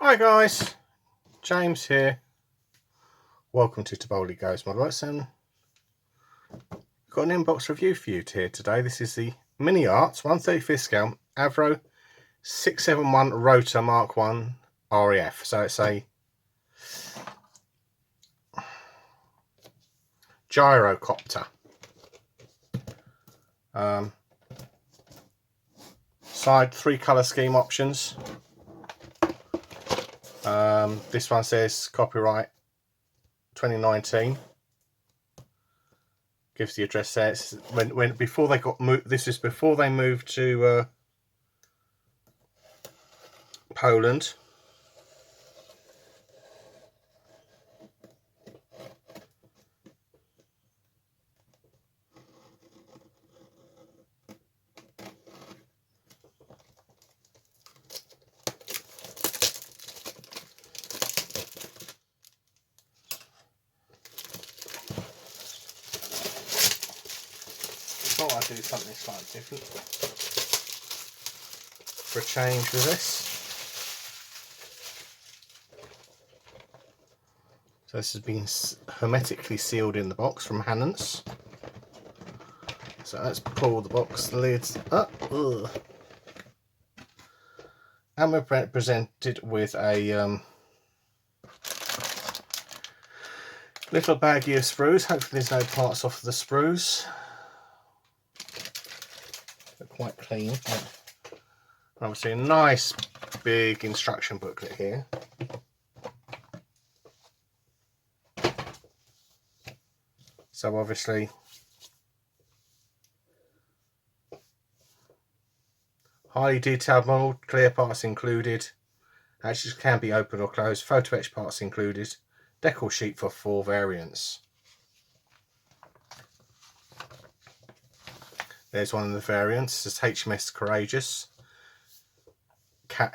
Hi guys, James here. Welcome to Taboli Goes Model Works, and got an inbox review for you here today. This is the Miniart 1/35 scale Avro 671 Rota Mk.1 RAF. So it's a gyrocopter. Side 3 colour scheme options. This one says copyright 2019. Gives the address there. It's when before they got moved. This is before they moved to Poland. Thought I'd do something slightly different for a change with this. So this has been hermetically sealed in the box from Hannon's. So let's pull the box lids up. Ugh. And we're presented with a little baggie of sprues. Hopefully there's no parts off the sprues. They're quite clean. Obviously a nice big instruction booklet here. So obviously highly detailed model, clear parts included, hatches can be opened or closed, photo etch parts included, decal sheet for 4 variants. There's one of the variants. It's HMS Courageous,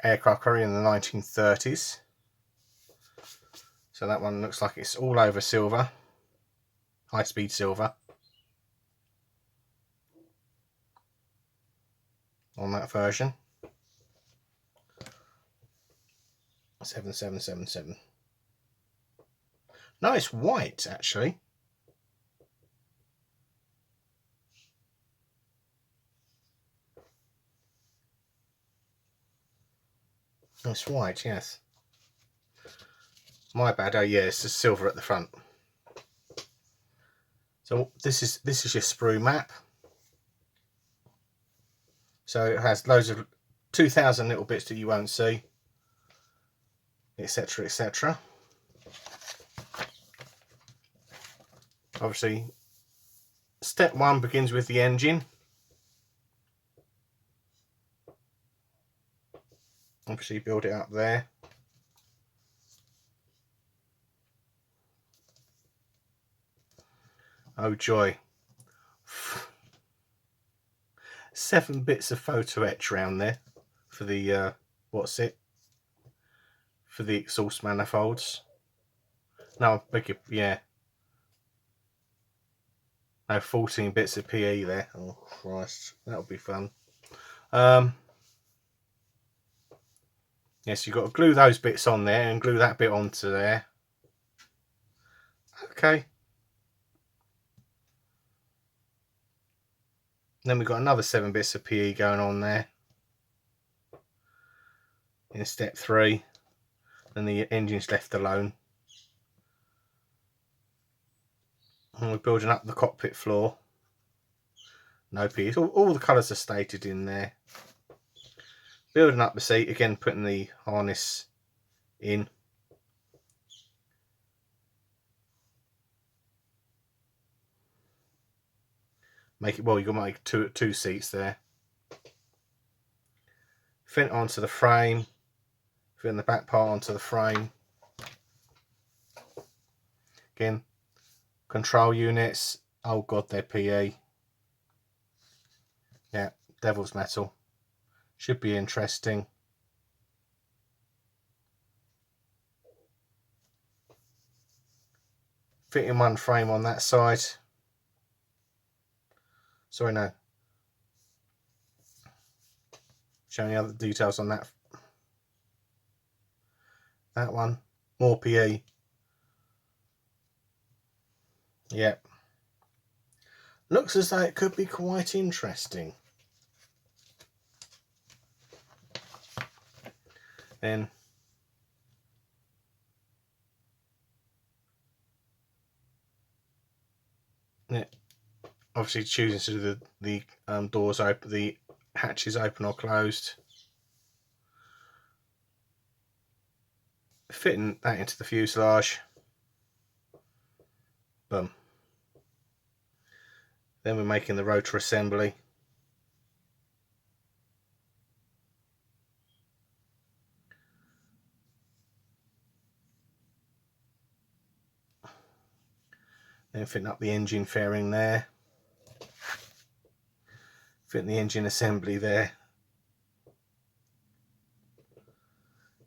aircraft carrier in the 1930s. So that one looks like it's all over silver, high speed silver on that version. 7777. No, it's white actually. It's white, yes. My bad. Oh yeah, it's the silver at the front. So this is your sprue map. So it has loads of 2,000 little bits that you won't see, etc, etc. Obviously step 1 begins with the engine. Obviously build it up there. Oh joy. 7 bits of photo etch around there for the for the exhaust manifolds. No, yeah. No, 14 bits of PE there. Oh Christ, that'll be fun. Yes, you've got to glue those bits on there and glue that bit onto there. Okay. Then we've got another 7 bits of PE going on there in step 3. And the engine's left alone. And we're building up the cockpit floor. No PE. All the colours are stated in there. Building up the seat, again putting the harness in. Make it, well, you've got to make two seats there. Fit onto the frame. Fit the back part onto the frame. Again, control units. Oh god, they're PE. Yeah, devil's metal. Should be interesting. Fitting one frame on that side. Sorry, no. Showing the other details on that. That one, more PE. Yep. Looks as though it could be quite interesting. Then it obviously choosing to do the doors open, the hatches open or closed. Fitting that into the fuselage. Boom. Then we're making the rotor assembly. Then fitting up the engine fairing there. Fitting the engine assembly there.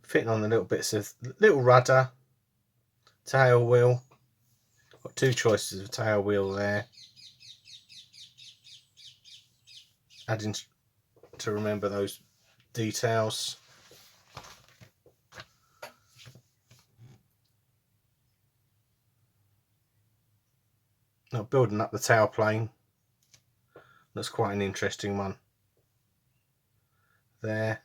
Fitting on the little bits of little rudder, tail wheel. Got two choices of tail wheel there. Adding to remember those details. Now building up the tailplane. That's quite an interesting one. There.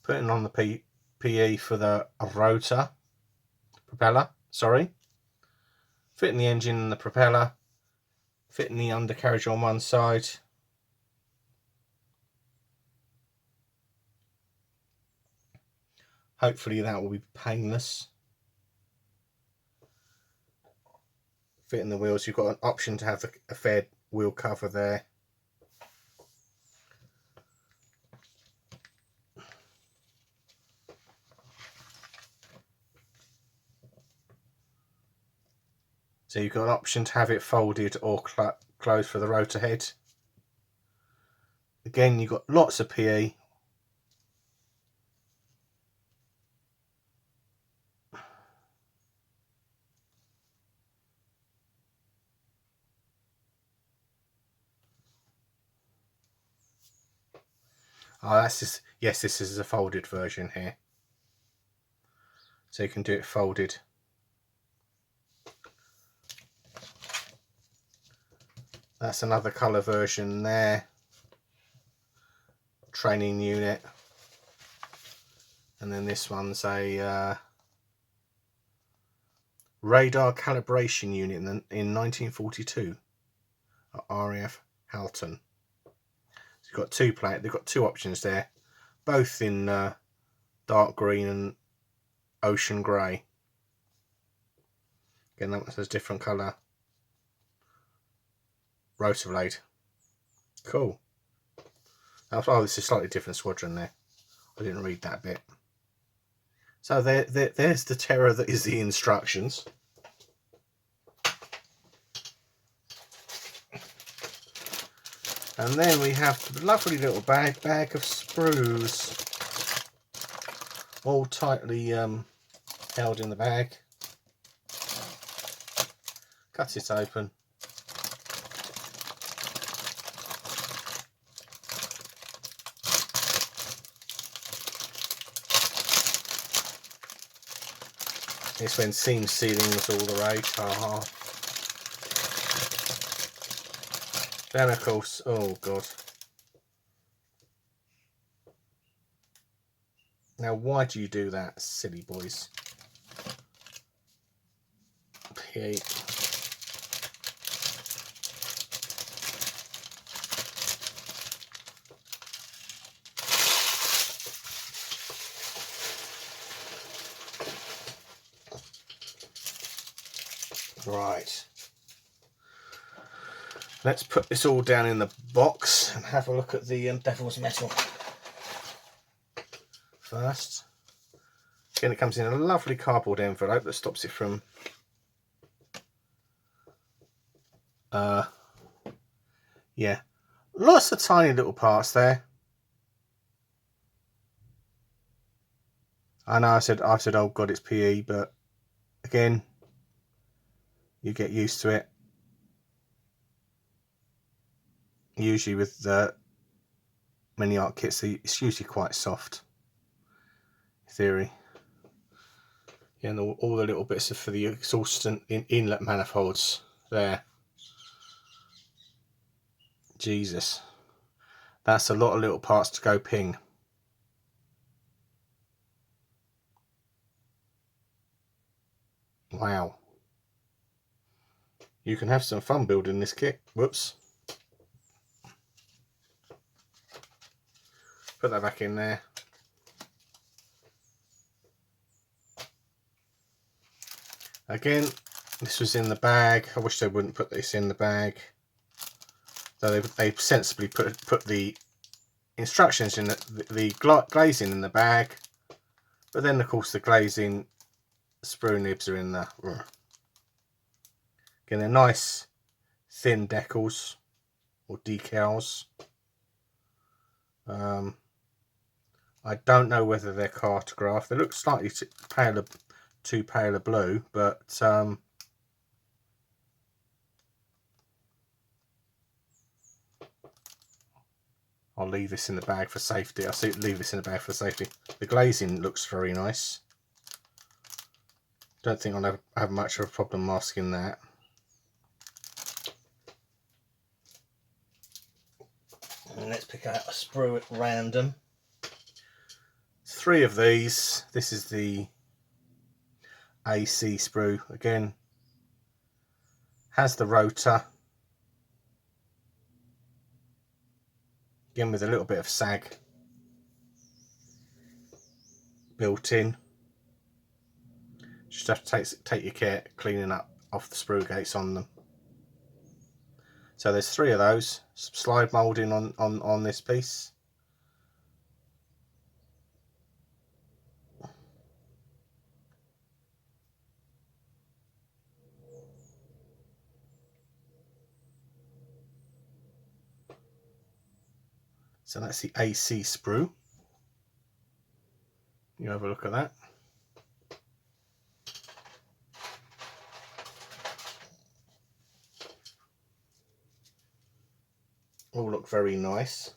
Putting on the PE for the rotor. Propeller, sorry. Fitting the engine and the propeller. Fitting the undercarriage on one side. Hopefully that will be painless. Fitting the wheels, you've got an option to have a fair wheel cover there. So you've got an option to have it folded or closed for the rotor head. Again, you've got lots of PE. Oh, that's just, yes, this is a folded version here. So you can do it folded. That's another colour version there. Training unit. And then this one's a radar calibration unit in 1942 at RAF Halton. So you've got they've got two options there, both in dark green and ocean grey. Again, that one says different colour. Rotor blade. Cool. Oh, this is a slightly different squadron there. I didn't read that bit. So there's the terror that is the instructions. And then we have the lovely little bag of sprues, all tightly held in the bag. Cut it open. It's when seam sealing was all the rage. Haha. Then of course, oh god. Now why do you do that, silly boys? PE. Right. Let's put this all down in the box and have a look at the Devil's Metal first. Again, it comes in a lovely cardboard envelope that stops it from yeah, lots of tiny little parts there. I know I said oh god, it's PE, but again, you get used to it. Usually with Miniart kits, it's usually quite soft, in theory. Yeah, and all the little bits for the exhaust and inlet manifolds there. Jesus, that's a lot of little parts to go ping. Wow. You can have some fun building this kit. Whoops. Put that back in there. Again, this was in the bag. I wish they wouldn't put this in the bag. So they sensibly put the instructions in the glazing in the bag. But then, of course, the glazing sprue nibs are in there. Again, they're nice thin decals or decals. I don't know whether they're cartograph. They look slightly too pale a blue, but I'll leave this in the bag for safety. Leave this in the bag for safety. The glazing looks very nice. Don't think I'll have much of a problem masking that. And let's pick out a sprue at random. 3 of these. This is the AC sprue. Again, has the Rota. Again, with a little bit of sag built in. Just have to take your care cleaning up off the sprue gates on them. So there's 3 of those. Some slide moulding on this piece. So that's the AC sprue. You have a look at that. All look very nice.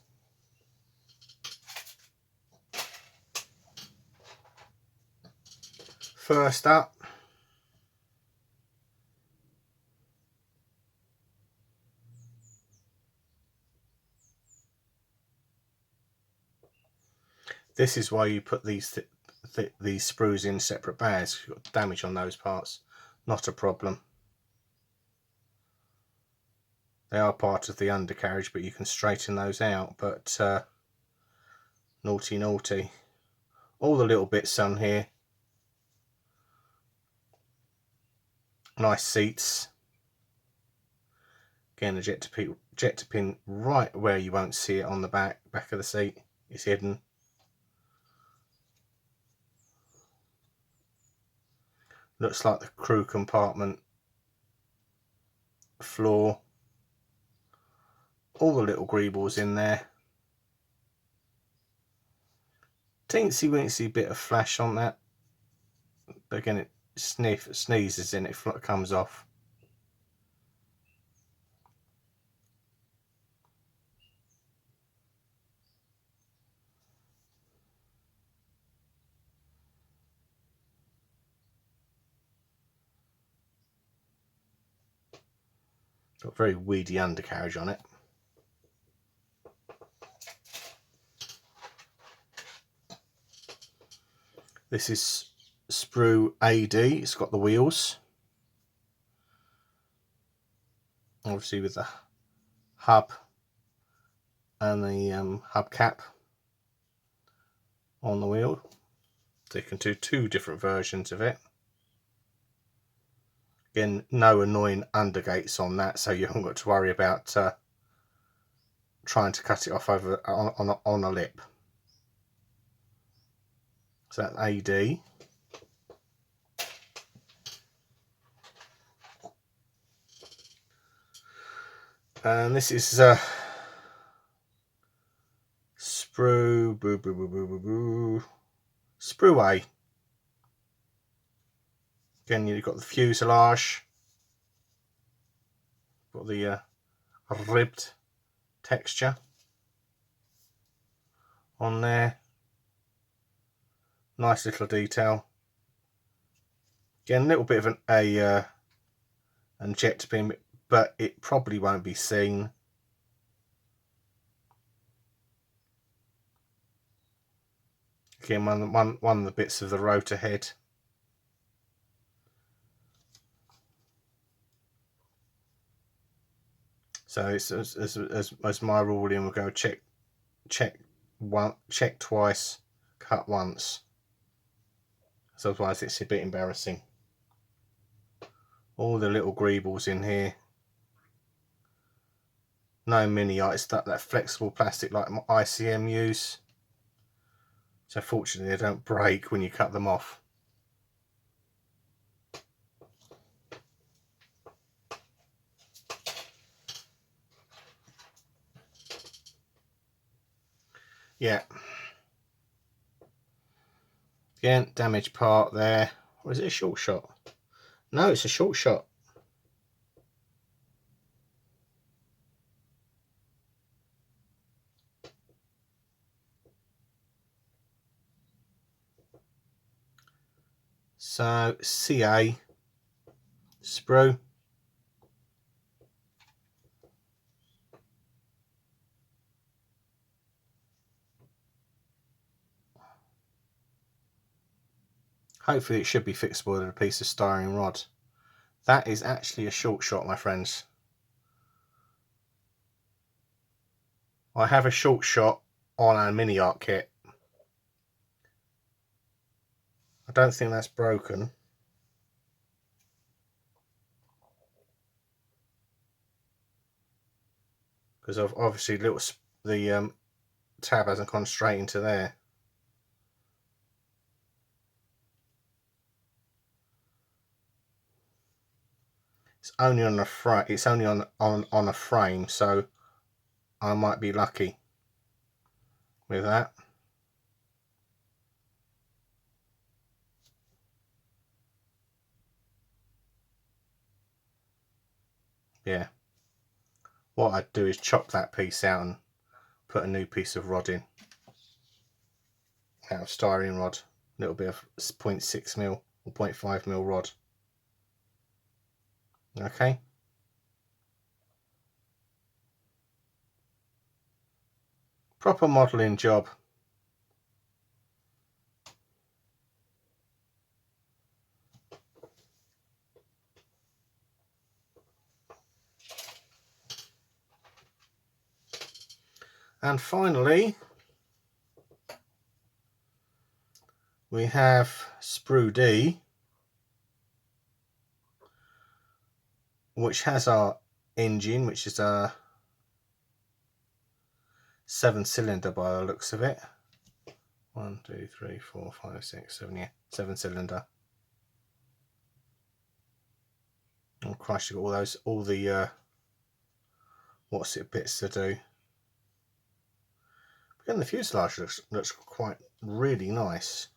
First up, this is why you put these sprues in separate bags. You've got damage on those parts, not a problem. They are part of the undercarriage, but you can straighten those out. But naughty. All the little bits on here. Nice seats. Again, a jet to pin right where you won't see it on the back of the seat. It's hidden. Looks like the crew compartment floor. All the little greebles in there. Teensy weensy bit of flash on that, but again, it sneezes in, it comes off. Got very weedy undercarriage on it. This is sprue AD. It's got the wheels, obviously with the hub and the hub cap on the wheel. So you can do 2 different versions of it. Again, no annoying undergates on that, so you haven't got to worry about trying to cut it off over on a lip. So that's AD. And this is sprue A. Again, you've got the fuselage, got the ribbed texture. on there. Nice little detail. Again, a little bit of a jet beam, but it probably won't be seen. Again, one of the bits of the rotor head. So it's as my ruling, we'll go check twice, cut once. So otherwise it's a bit embarrassing. All the little greebles in here. No Miniart, it's that flexible plastic like ICM use. So fortunately they don't break when you cut them off. Yeah. Again, damaged part there. Or is it a short shot? No, it's a short shot. So CA sprue. Hopefully it should be fixable with a piece of styrene rod. That is actually a short shot, my friends. I have a short shot on a Miniart kit. I don't think that's broken. Because obviously the tab hasn't gone straight into there. It's only on a frame. It's only on a frame, so I might be lucky with that. Yeah. What I'd do is chop that piece out and put a new piece of rod in. Out of styrene rod. A little bit of 0.6mm or 0.5mm rod. Okay. Proper modelling job. And finally, we have sprue D, which has our engine, which is a 7-cylinder by the looks of it. 1, 2, 3, 4, 5, 6, 7, yeah, 7-cylinder. Oh Christ, you've got all the what's it bits to do. Again, the fuselage looks quite really nice.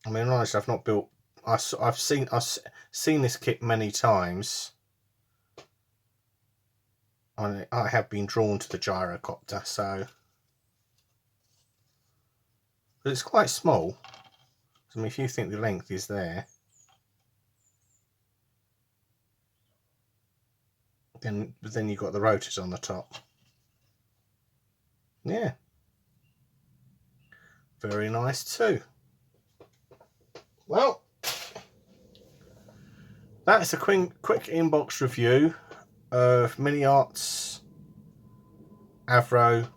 I mean, honestly, I've not built. I've seen this kit many times. I have been drawn to the gyrocopter, so but it's quite small. I mean, if you think the length is there, then you've got the rotors on the top. Yeah, very nice too. Well, that's a quick inbox review of Miniart's Avro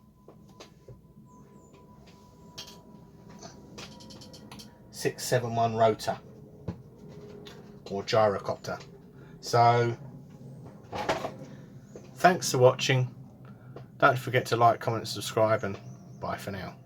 671 Rota or gyrocopter. So thanks for watching. Don't forget to like, comment, subscribe, and bye for now.